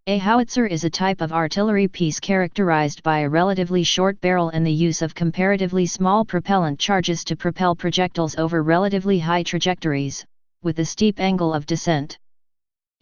A howitzer is a type of artillery piece characterized by a relatively short barrel and the use of comparatively small propellant charges to propel projectiles over relatively high trajectories, with a steep angle of descent.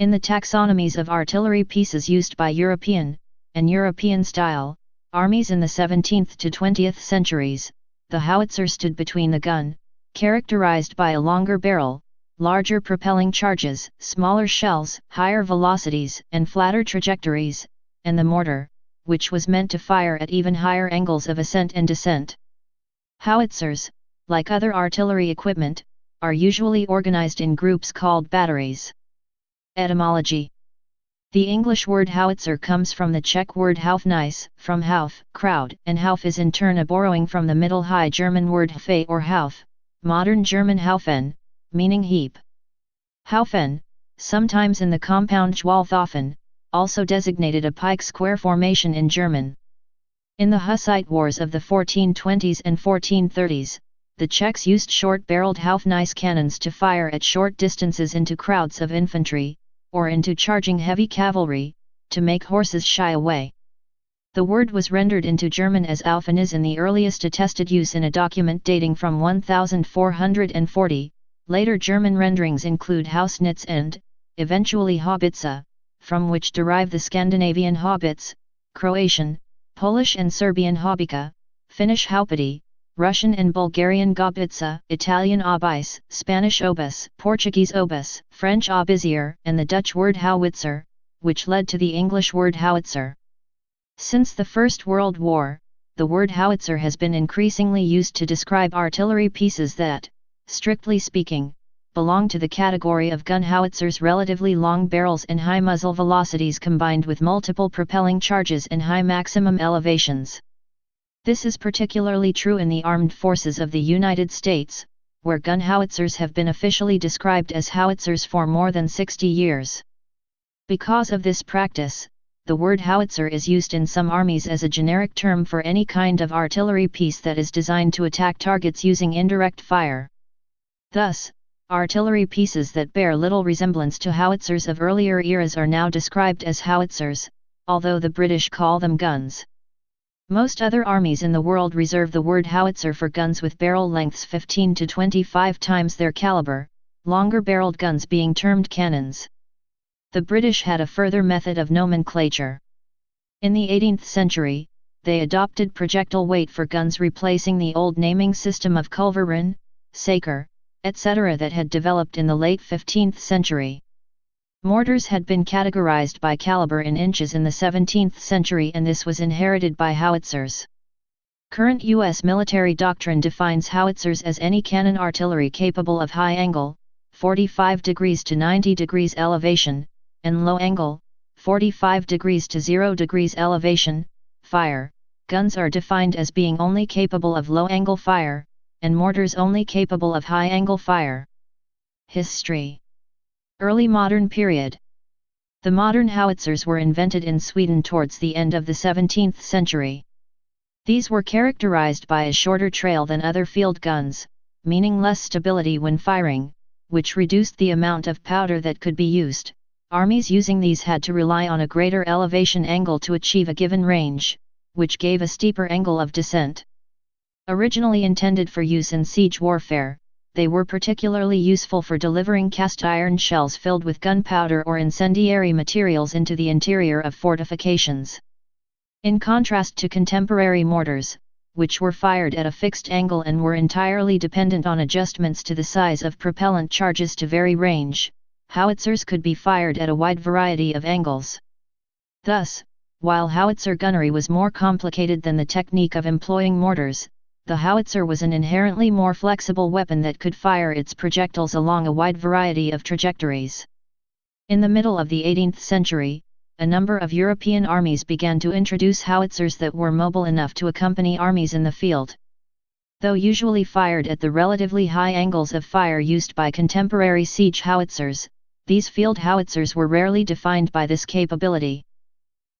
In the taxonomies of artillery pieces used by European, and European-style, armies in the 17th to 20th centuries, the howitzer stood between the gun, characterized by a longer barrel, larger propelling charges, smaller shells, higher velocities, and flatter trajectories, and the mortar, which was meant to fire at even higher angles of ascent and descent. Howitzers, like other artillery equipment, are usually organized in groups called batteries. Etymology. The English word howitzer comes from the Czech word Haufnis, from Hauf, crowd, and Hauf is in turn a borrowing from the Middle High German word Hfe or Hauf, modern German Haufen, meaning heap. Haufen, sometimes in the compound Schwalthaufen, also designated a pike square formation in German. In the Hussite wars of the 1420s and 1430s, the Czechs used short-barreled Haufnis cannons to fire at short distances into crowds of infantry, or into charging heavy cavalry, to make horses shy away. The word was rendered into German as Aufenis in the earliest attested use in a document dating from 1440. Later German renderings include Hausnitz and, eventually Haubitze, from which derive the Scandinavian Haubitz, Croatian, Polish and Serbian Haubica, Finnish Haupiti, Russian and Bulgarian Gobitsa, Italian Obis, Spanish Obus, Portuguese Obus, French Obizier, and the Dutch word Howitzer, which led to the English word howitzer. Since the First World War, the word howitzer has been increasingly used to describe artillery pieces that, strictly speaking, belong to the category of gun howitzers. Relatively long barrels and high muzzle velocities combined with multiple propelling charges and high maximum elevations. This is particularly true in the armed forces of the United States, where gun howitzers have been officially described as howitzers for more than 60 years. Because of this practice, the word howitzer is used in some armies as a generic term for any kind of artillery piece that is designed to attack targets using indirect fire. Thus, artillery pieces that bear little resemblance to howitzers of earlier eras are now described as howitzers, although the British call them guns. Most other armies in the world reserve the word howitzer for guns with barrel lengths 15 to 25 times their caliber, longer-barreled guns being termed cannons. The British had a further method of nomenclature. In the 18th century, they adopted projectile weight for guns, replacing the old naming system of culverin, saker, etc. that had developed in the late 15th century. Mortars had been categorized by caliber in inches in the 17th century, and this was inherited by howitzers. Current U.S. military doctrine defines howitzers as any cannon artillery capable of high angle, 45 degrees to 90 degrees elevation, and low angle, 45 degrees to 0 degrees elevation, fire. Guns are defined as being only capable of low angle fire, and mortars only capable of high angle fire. History. Early modern period. The modern howitzers were invented in Sweden towards the end of the 17th century. These were characterized by a shorter trail than other field guns, meaning less stability when firing, which reduced the amount of powder that could be used. Armies using these had to rely on a greater elevation angle to achieve a given range, which gave a steeper angle of descent. Originally intended for use in siege warfare, they were particularly useful for delivering cast iron shells filled with gunpowder or incendiary materials into the interior of fortifications. In contrast to contemporary mortars, which were fired at a fixed angle and were entirely dependent on adjustments to the size of propellant charges to vary range, howitzers could be fired at a wide variety of angles. Thus, while howitzer gunnery was more complicated than the technique of employing mortars, the howitzer was an inherently more flexible weapon that could fire its projectiles along a wide variety of trajectories. In the middle of the 18th century, a number of European armies began to introduce howitzers that were mobile enough to accompany armies in the field. Though usually fired at the relatively high angles of fire used by contemporary siege howitzers, these field howitzers were rarely defined by this capability.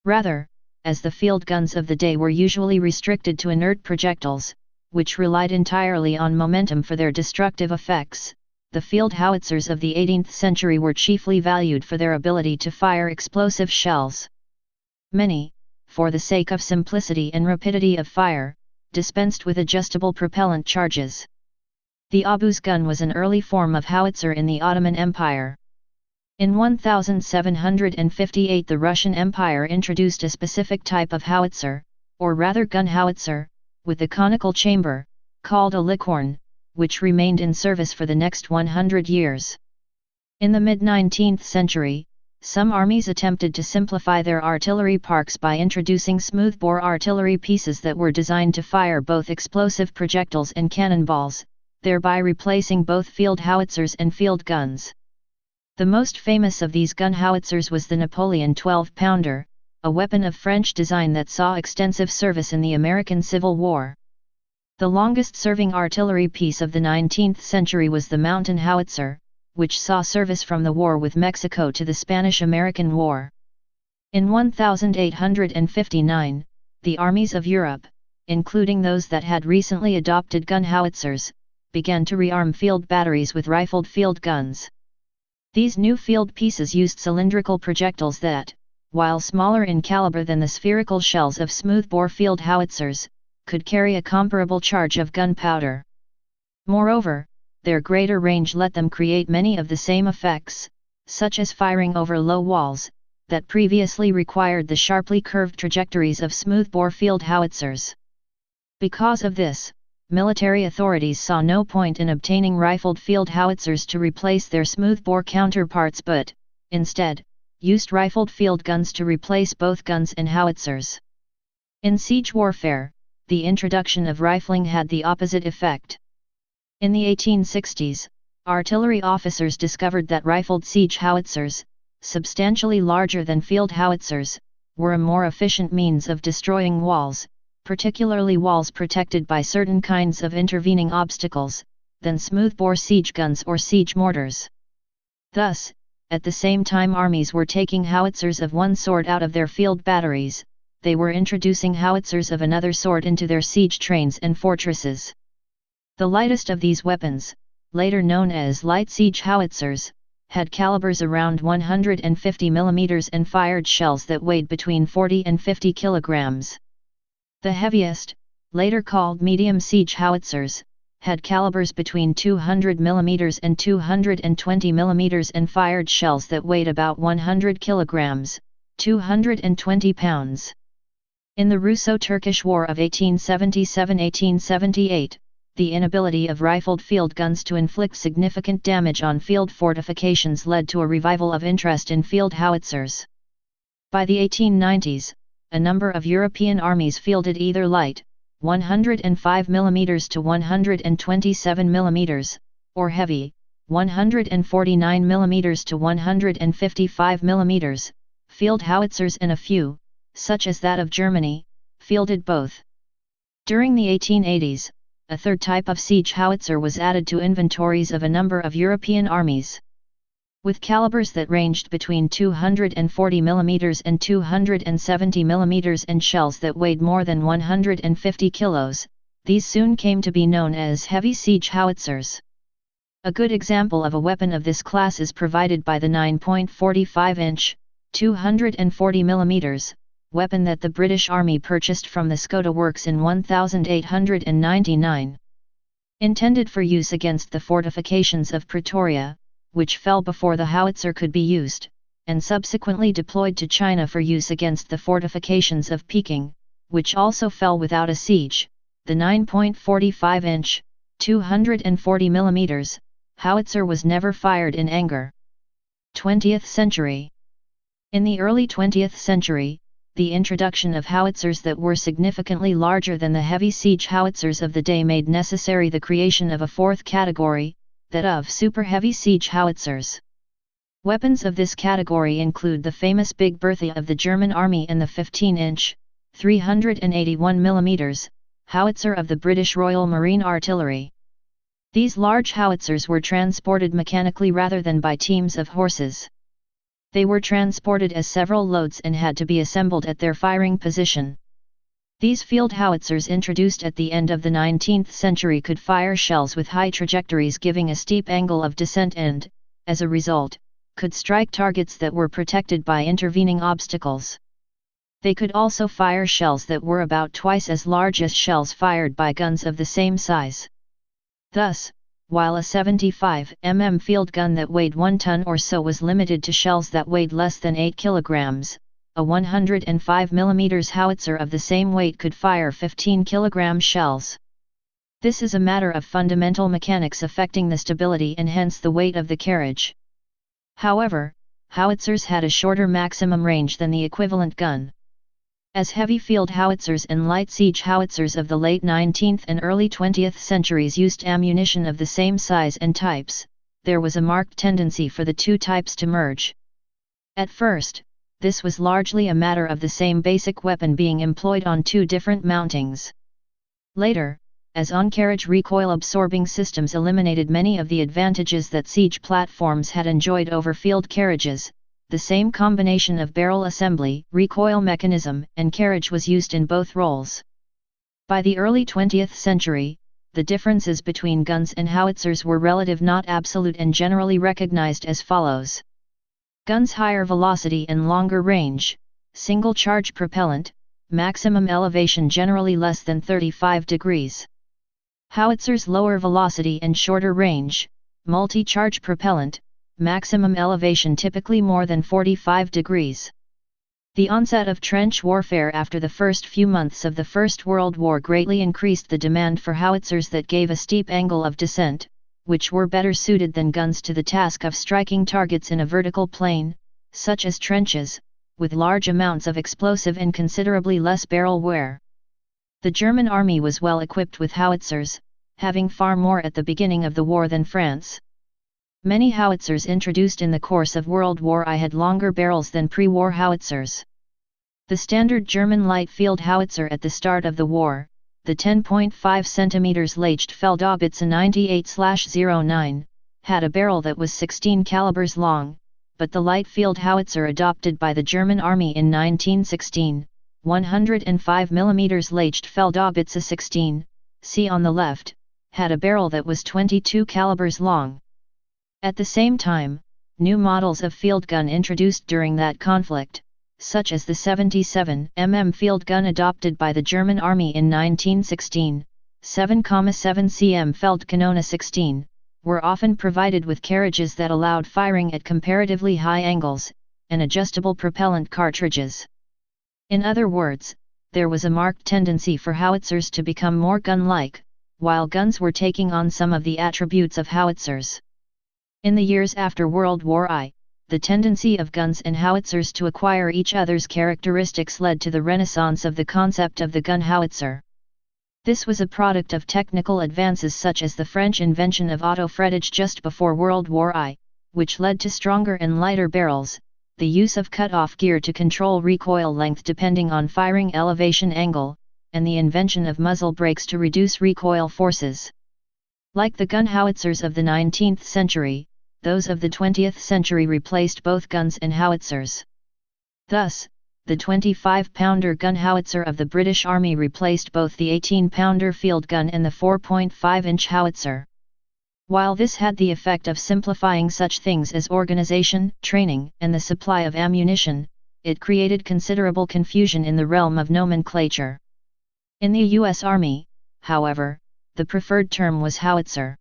Rather, as the field guns of the day were usually restricted to inert projectiles, which relied entirely on momentum for their destructive effects, the field howitzers of the 18th century were chiefly valued for their ability to fire explosive shells. Many, for the sake of simplicity and rapidity of fire, dispensed with adjustable propellant charges. The obus gun was an early form of howitzer in the Ottoman Empire. In 1758 the Russian Empire introduced a specific type of howitzer, or rather gun howitzer, with a conical chamber, called a licorne, which remained in service for the next 100 years. In the mid-19th century, some armies attempted to simplify their artillery parks by introducing smoothbore artillery pieces that were designed to fire both explosive projectiles and cannonballs, thereby replacing both field howitzers and field guns. The most famous of these gun howitzers was the Napoleon 12-pounder, a weapon of French design that saw extensive service in the American Civil War. The longest-serving artillery piece of the 19th century was the mountain howitzer, which saw service from the war with Mexico to the Spanish-American War. In 1859, the armies of Europe, including those that had recently adopted gun howitzers, began to rearm field batteries with rifled field guns. These new field pieces used cylindrical projectiles that, while smaller in caliber than the spherical shells of smoothbore field howitzers, could carry a comparable charge of gunpowder. Moreover, their greater range let them create many of the same effects, such as firing over low walls, that previously required the sharply curved trajectories of smoothbore field howitzers. Because of this, military authorities saw no point in obtaining rifled field howitzers to replace their smoothbore counterparts but, instead, used rifled field guns to replace both guns and howitzers. In siege warfare, the introduction of rifling had the opposite effect. In the 1860s, artillery officers discovered that rifled siege howitzers, substantially larger than field howitzers, were a more efficient means of destroying walls, particularly walls protected by certain kinds of intervening obstacles, than smoothbore siege guns or siege mortars. Thus, at the same time armies were taking howitzers of one sort out of their field batteries, they were introducing howitzers of another sort into their siege trains and fortresses. The lightest of these weapons, later known as light siege howitzers, had calibers around 150 mm and fired shells that weighed between 40 and 50 kilograms. The heaviest, later called medium siege howitzers, had calibers between 200 mm and 220 mm and fired shells that weighed about 100 kilograms, 220 pounds. In the Russo-Turkish War of 1877-1878, the inability of rifled field guns to inflict significant damage on field fortifications led to a revival of interest in field howitzers. By the 1890s, a number of European armies fielded either light, 105 mm to 127 mm, or heavy, 149 mm to 155 mm, field howitzers, and a few, such as that of Germany, fielded both. During the 1880s, a third type of siege howitzer was added to inventories of a number of European armies. With calibers that ranged between 240 mm and 270 mm and shells that weighed more than 150 kilos, these soon came to be known as heavy siege howitzers. A good example of a weapon of this class is provided by the 9.45-inch, 240 mm, weapon that the British Army purchased from the Skoda Works in 1899. Intended for use against the fortifications of Pretoria, which fell before the howitzer could be used, and subsequently deployed to China for use against the fortifications of Peking, which also fell without a siege, the 9.45-inch, 240 mm, howitzer was never fired in anger. 20th century. In the early 20th century, the introduction of howitzers that were significantly larger than the heavy siege howitzers of the day made necessary the creation of a fourth category, that of super-heavy siege howitzers. Weapons of this category include the famous Big Bertha of the German Army and the 15-inch, 381 mm, howitzer of the British Royal Marine Artillery. These large howitzers were transported mechanically rather than by teams of horses. They were transported as several loads and had to be assembled at their firing position. These field howitzers introduced at the end of the 19th century could fire shells with high trajectories giving a steep angle of descent and, as a result, could strike targets that were protected by intervening obstacles. They could also fire shells that were about twice as large as shells fired by guns of the same size. Thus, while a 75 mm field gun that weighed 1 ton or so was limited to shells that weighed less than 8 kilograms, a 105 mm howitzer of the same weight could fire 15 kilogram shells. This is a matter of fundamental mechanics affecting the stability and hence the weight of the carriage. However, howitzers had a shorter maximum range than the equivalent gun. As heavy field howitzers and light siege howitzers of the late 19th and early 20th centuries used ammunition of the same size and types, there was a marked tendency for the two types to merge. At first, this was largely a matter of the same basic weapon being employed on two different mountings. Later, as on-carriage recoil-absorbing systems eliminated many of the advantages that siege platforms had enjoyed over field carriages, the same combination of barrel assembly, recoil mechanism, and carriage was used in both roles. By the early 20th century, the differences between guns and howitzers were relative, not absolute, and generally recognized as follows. Guns: higher velocity and longer range, single-charge propellant, maximum elevation generally less than 35 degrees. Howitzers: lower velocity and shorter range, multi-charge propellant, maximum elevation typically more than 45 degrees. The onset of trench warfare after the first few months of the First World War greatly increased the demand for howitzers that gave a steep angle of descent, which were better suited than guns to the task of striking targets in a vertical plane, such as trenches, with large amounts of explosive and considerably less barrel wear. The German army was well equipped with howitzers, having far more at the beginning of the war than France. Many howitzers introduced in the course of World War I had longer barrels than pre-war howitzers. The standard German light field howitzer at the start of the war, the 10.5 cm Leichtfeldhaubitze 98/09, had a barrel that was 16 calibers long, but the light field howitzer adopted by the German army in 1916, 105 mm Leichtfeldhaubitze 16, see on the left, had a barrel that was 22 calibers long. At the same time, new models of field gun introduced during that conflict, such as the 77 mm field gun adopted by the German army in 1916, 7,7 cm Feldkanone 16, were often provided with carriages that allowed firing at comparatively high angles, and adjustable propellant cartridges. In other words, there was a marked tendency for howitzers to become more gun-like, while guns were taking on some of the attributes of howitzers. In the years after World War I, the tendency of guns and howitzers to acquire each other's characteristics led to the renaissance of the concept of the gun howitzer. This was a product of technical advances such as the French invention of auto-fretage just before World War I, which led to stronger and lighter barrels, the use of cut-off gear to control recoil length depending on firing elevation angle, and the invention of muzzle brakes to reduce recoil forces. Like the gun howitzers of the 19th century, those of the 20th century replaced both guns and howitzers. Thus, the 25-pounder gun howitzer of the British Army replaced both the 18-pounder field gun and the 4.5-inch howitzer. While this had the effect of simplifying such things as organization, training, and the supply of ammunition, it created considerable confusion in the realm of nomenclature. In the U.S. Army, however, the preferred term was howitzer.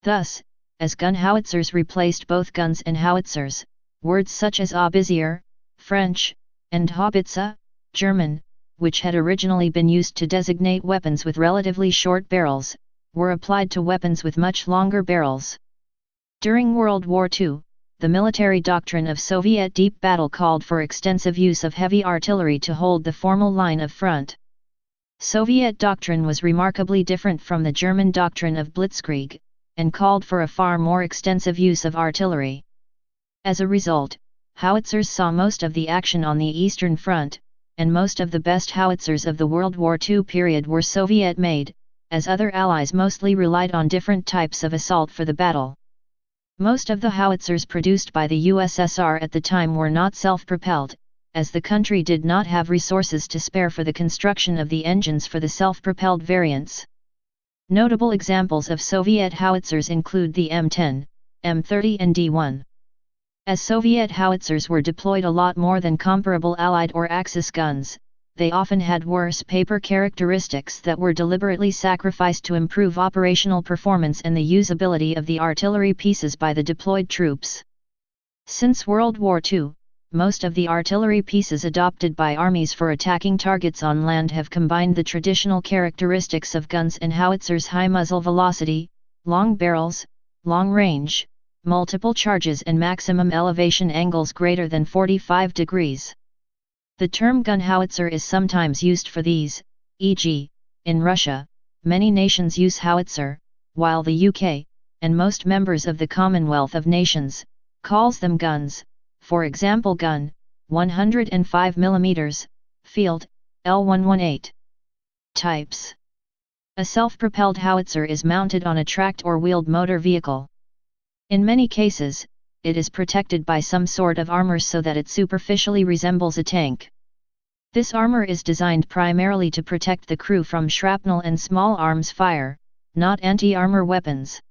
Thus, as gun howitzers replaced both guns and howitzers, words such as Haubitzier, French, and Haubitze, German, which had originally been used to designate weapons with relatively short barrels, were applied to weapons with much longer barrels. During World War II, the military doctrine of Soviet deep battle called for extensive use of heavy artillery to hold the formal line of front. Soviet doctrine was remarkably different from the German doctrine of Blitzkrieg, and called for a far more extensive use of artillery. As a result, howitzers saw most of the action on the Eastern Front, and most of the best howitzers of the World War II period were Soviet-made, as other allies mostly relied on different types of assault for the battle. Most of the howitzers produced by the USSR at the time were not self-propelled, as the country did not have resources to spare for the construction of the engines for the self-propelled variants. Notable examples of Soviet howitzers include the M10, M30 and D1. As Soviet howitzers were deployed a lot more than comparable Allied or Axis guns, they often had worse paper characteristics that were deliberately sacrificed to improve operational performance and the usability of the artillery pieces by the deployed troops. Since World War II, most of the artillery pieces adopted by armies for attacking targets on land have combined the traditional characteristics of guns and howitzers: high muzzle velocity, long barrels, long range, multiple charges and maximum elevation angles greater than 45 degrees. The term gun howitzer is sometimes used for these, e.g., in Russia, many nations use howitzer, while the UK, and most members of the Commonwealth of Nations, calls them guns, for example gun, 105 mm, field, L118. Types. A self-propelled howitzer is mounted on a tracked or wheeled motor vehicle. In many cases, it is protected by some sort of armor so that it superficially resembles a tank. This armor is designed primarily to protect the crew from shrapnel and small arms fire, not anti-armor weapons.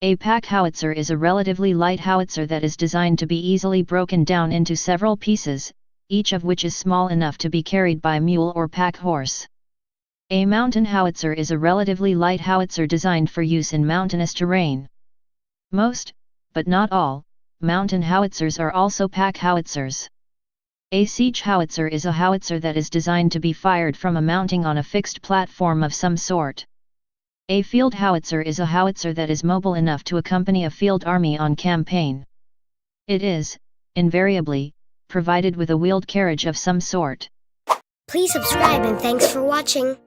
A pack howitzer is a relatively light howitzer that is designed to be easily broken down into several pieces, each of which is small enough to be carried by mule or pack horse. A mountain howitzer is a relatively light howitzer designed for use in mountainous terrain. Most, but not all, mountain howitzers are also pack howitzers. A siege howitzer is a howitzer that is designed to be fired from a mounting on a fixed platform of some sort. A field howitzer is a howitzer that is mobile enough to accompany a field army on campaign. It is, invariably, provided with a wheeled carriage of some sort. Please subscribe and thanks for watching.